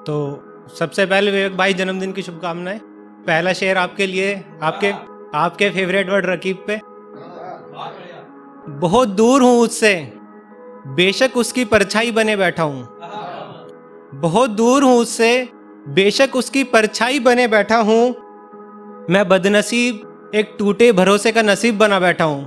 तो सबसे पहले विवेक भाई जन्मदिन की शुभकामनाएं। पहला शेर आपके लिए, आपके फेवरेट वर्ड रकीब पे। बहुत दूर हूं उससे, बेशक उसकी परछाई बने बैठा हूं। बहुत दूर हूं उससे, बेशक उसकी परछाई बने बैठा हूं। मैं बदनसीब एक टूटे भरोसे का नसीब बना बैठा हूं।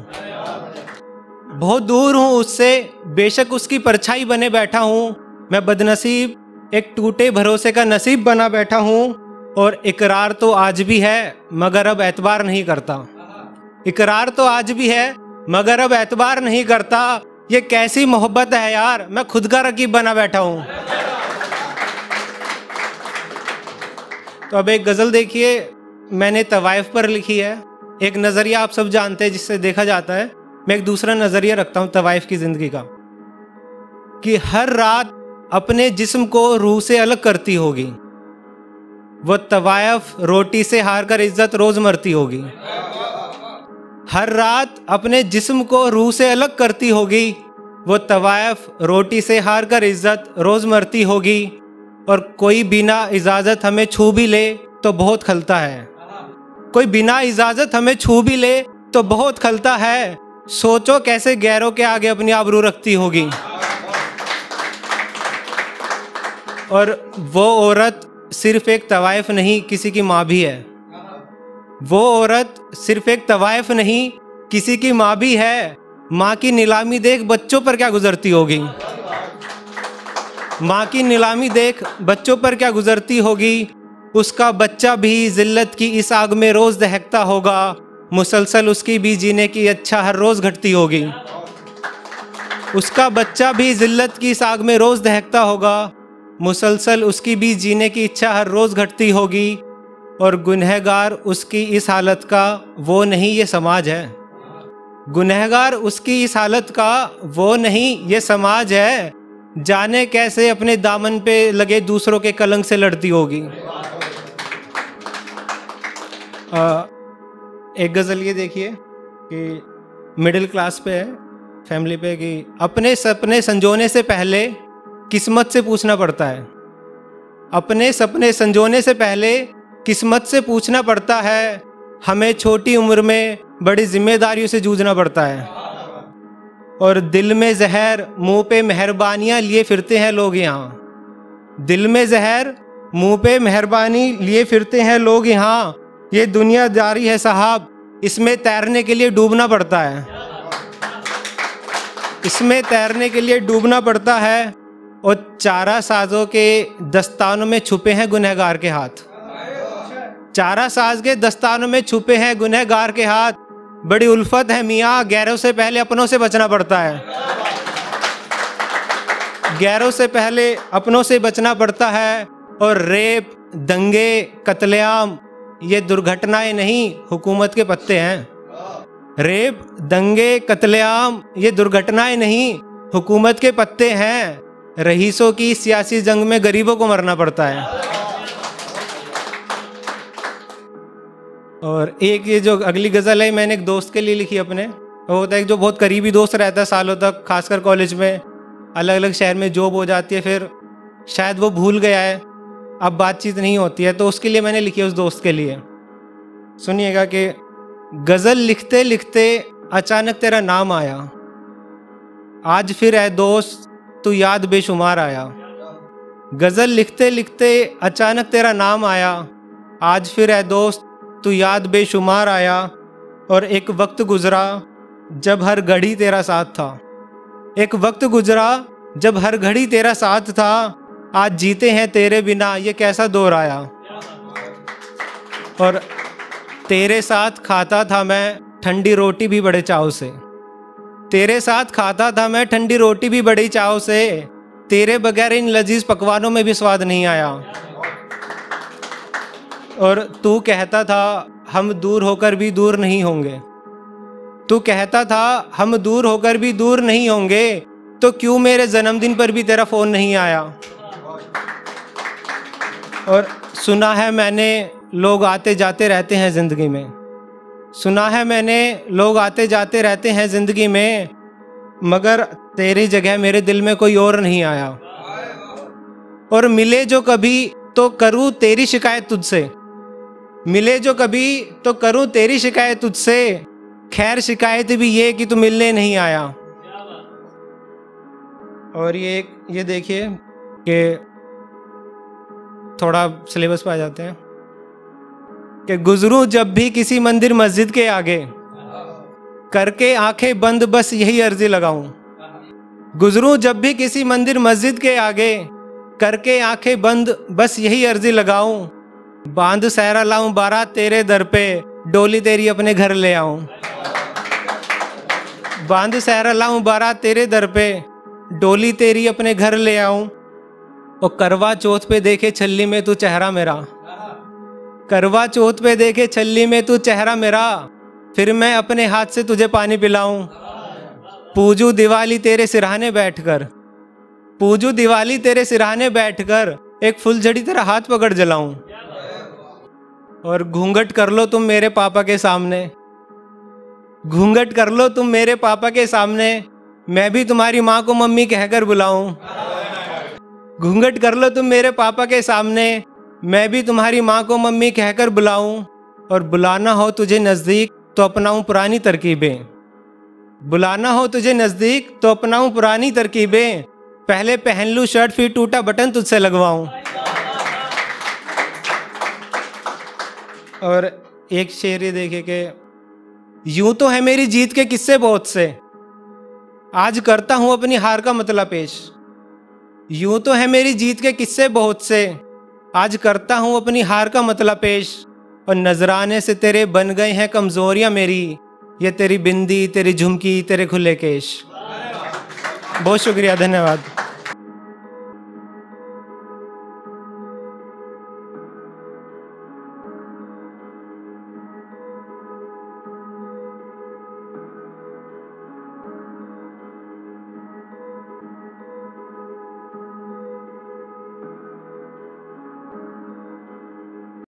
बहुत दूर हूं उससे, बेशक उसकी परछाई बने बैठा हूं। मैं बदनसीब एक टूटे भरोसे का नसीब बना बैठा हूं। और इकरार तो आज भी है मगर अब एतबार नहीं करता। इकरार तो आज भी है मगर अब एतबार नहीं करता। ये कैसी मोहब्बत है यार, मैं खुद का रकीब बना बैठा हूं। तो अब एक गजल देखिए, मैंने तवाइफ पर लिखी है। एक नजरिया आप सब जानते हैं जिससे देखा जाता है, मैं एक दूसरा नजरिया रखता हूं तवाइफ की जिंदगी का, कि हर रात अपने जिस्म को रूह से अलग करती होगी। वो तवाइफ रोटी से हार कर इज्जत रोज मरती होगी। हर रात अपने जिस्म को रूह से अलग करती होगी। वो तवाइफ रोटी से हार कर इज्जत रोज मरती होगी। और कोई बिना इजाजत हमें छू भी ले तो बहुत खलता है। कोई बिना इजाजत हमें छू भी ले तो बहुत खलता है। सोचो कैसे गैरों के आगे अपनी आबरू रखती होगी। और वो औरत सिर्फ एक तवाइफ नहीं, किसी की माँ भी है। वो औरत सिर्फ एक तवाइफ नहीं, किसी की माँ भी है। माँ की नीलामी देख बच्चों पर क्या गुजरती होगी। माँ की नीलामी देख बच्चों पर क्या गुजरती होगी। उसका बच्चा भी जिल्लत की इस आग में रोज दहकता होगा। मुसलसल उसकी भी जीने की इच्छा हर रोज घटती होगी। उसका बच्चा भी जिल्लत की इस आग में रोज दहकता होगा। मुसलसल उसकी भी जीने की इच्छा हर रोज घटती होगी। और गुनहगार उसकी इस हालत का वो नहीं, ये समाज है। गुनहगार उसकी इस हालत का वो नहीं, ये समाज है। जाने कैसे अपने दामन पे लगे दूसरों के कलंक से लड़ती होगी। एक गजल ये देखिए कि मिडिल क्लास पे है, फैमिली पे, कि अपने सपने संजोने से पहले किस्मत से पूछना पड़ता है। अपने सपने संजोने से पहले किस्मत से पूछना पड़ता है। हमें छोटी उम्र में बड़ी जिम्मेदारियों से जूझना पड़ता है। और दिल में जहर मुंह पे मेहरबानियां लिए फिरते हैं लोग यहाँ। दिल में जहर मुंह पे मेहरबानी लिए फिरते हैं लोग यहाँ। ये दुनियादारी है साहब, इसमें तैरने के लिए डूबना पड़ता है। इसमें तैरने के लिए डूबना पड़ता है। और चारा साजों के दस्तानों में छुपे हैं गुनहगार के हाथ। चारा साज के दस्तानों में छुपे हैं गुनहगार के हाथ। बड़ी उल्फत है मियाँ, गैरों से पहले अपनों से बचना पड़ता है। गैरों से पहले अपनों से बचना पड़ता है। और रेप, दंगे, कत्लेआम ये दुर्घटनाएं नहीं, हुकूमत के पत्ते हैं। रेप, दंगे, कत्लेआम ये दुर्घटनाएं नहीं, हुकूमत के पत्ते हैं। रईसों की सियासी जंग में गरीबों को मरना पड़ता है। और एक ये जो अगली गज़ल है, मैंने एक दोस्त के लिए लिखी अपने। वो होता है जो बहुत करीबी दोस्त रहता है सालों तक, खासकर कॉलेज में, अलग अलग शहर में जॉब हो जाती है, फिर शायद वो भूल गया है, अब बातचीत नहीं होती है, तो उसके लिए मैंने लिखी है, उस दोस्त के लिए। सुनिएगा कि गज़ल लिखते लिखते अचानक तेरा नाम आया। आज फिर ऐ दोस्त तू याद बेशुमार आया। गज़ल लिखते लिखते अचानक तेरा नाम आया। आज फिर ऐ दोस्त तू याद बेशुमार आया। और एक वक्त गुजरा जब हर घड़ी तेरा साथ था। एक वक्त गुजरा जब हर घड़ी तेरा साथ था। आज जीते हैं तेरे बिना, ये कैसा दौर आया। और तेरे साथ खाता था मैं ठंडी रोटी भी बड़े चाव से। तेरे साथ खाता था मैं ठंडी रोटी भी बड़ी चाव से। तेरे बगैर इन लजीज पकवानों में भी स्वाद नहीं आया। और तू कहता था हम दूर होकर भी दूर नहीं होंगे। तू कहता था हम दूर होकर भी दूर नहीं होंगे। तो क्यों मेरे जन्मदिन पर भी तेरा फोन नहीं आया। और सुना है मैंने लोग आते जाते रहते हैं जिंदगी में। सुना है मैंने लोग आते जाते रहते हैं जिंदगी में, मगर तेरी जगह मेरे दिल में कोई और नहीं आया। और मिले जो कभी तो करूँ तेरी शिकायत तुझसे। मिले जो कभी तो करूँ तेरी शिकायत तुझसे, खैर शिकायत भी ये कि तू मिलने नहीं आया। और ये देखिए कि थोड़ा सिलेबस पे आ जाते हैं कि गुजरूं जब भी किसी मंदिर मस्जिद के आगे, करके आंखें बंद बस यही अर्जी लगाऊं। गुजरूं जब भी किसी मंदिर मस्जिद के आगे, करके आंखें बंद बस यही अर्जी लगाऊं। बांध सहरा लाऊं बारात तेरे दर पे, डोली तेरी अपने घर ले आऊं। बांध सहरा लाऊं बारात तेरे दर पे, डोली तेरी अपने घर ले आऊं। और करवा चौथ पे देखे छल्ली में तू चेहरा मेरा, करवा चौथ पे देखे छल्ली में तू चेहरा मेरा, फिर मैं अपने हाथ से तुझे पानी पिलाऊं। पूजू दिवाली तेरे सिरहाने बैठकर, पूजू दिवाली तेरे सिरहाने बैठकर, एक फुलझड़ी तेरा हाथ पकड़ जलाऊं। और घूंघट कर लो तुम मेरे पापा के सामने, घूंघट कर लो तुम मेरे पापा के सामने, मैं भी तुम्हारी माँ को मम्मी कहकर बुलाऊं। घूंघट कर लो तुम मेरे पापा के सामने, मैं भी तुम्हारी माँ को मम्मी कहकर बुलाऊं। और बुलाना हो तुझे नज़दीक तो अपनाऊं पुरानी तरकीबें, बुलाना हो तुझे नज़दीक तो अपनाऊं पुरानी तरकीबें, पहले पहन लूं शर्ट फिर टूटा बटन तुझसे लगवाऊं। और एक शेर ये देखे कि यूं तो है मेरी जीत के किस्से बहुत से, आज करता हूं अपनी हार का मतलब पेश। यूं तो है मेरी जीत के किस्से बहुत से, आज करता हूं अपनी हार का मतलब पेश। और नजराने से तेरे बन गए हैं कमजोरियां मेरी, ये तेरी बिंदी तेरी झुमकी तेरे खुले केश। बहुत शुक्रिया, धन्यवाद।